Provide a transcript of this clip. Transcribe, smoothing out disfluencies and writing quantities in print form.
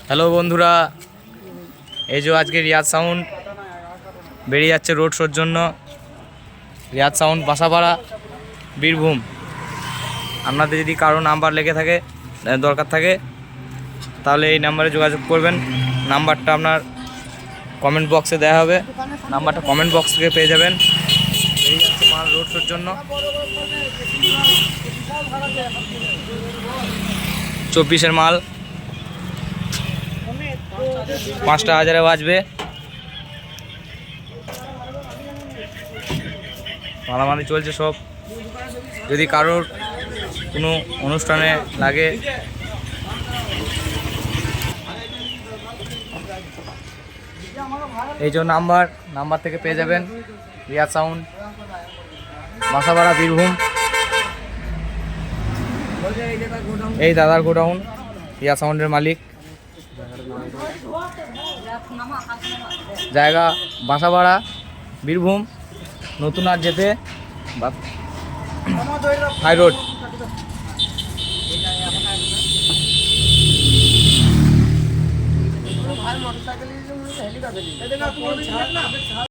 Hello বন্ধুরা, এই যে আজকে রিয়াজ সাউন্ড বেরিয়ে যাচ্ছে রোড শোর জন্য। রিয়াজ সাউন্ড বাসাপাড়া, বীরভূম। আপনাদের যদি কারো নাম্বার লেগে থাকে, দরকার থাকে, তাহলে এই নাম্বারে যোগাযোগ করবেন। নাম্বারটা আপনার কমেন্ট বক্সে দেওয়া হবে, নাম্বারটা কমেন্ট বক্স থেকে পেয়ে যাবেন। বেরিয়ে যাচ্ছে মাল রোড শোর জন্য। 24-এর মাল 5টা হাজারে বাজবে। মালামালি চলছে সব। যদি কারোর কোনো অনুষ্ঠানে লাগে, এই যে নাম্বার থেকে পেয়ে যাবেন। রিয়াজ সাউন্ড বাসাপাড়া, বীরভূম। এই দাদার গোডাউন, রিয়াজ সাউন্ডের মালিক। জায়গা বাসাপাড়া, বীরভূম। নতুন আর যেতে হাই রোড।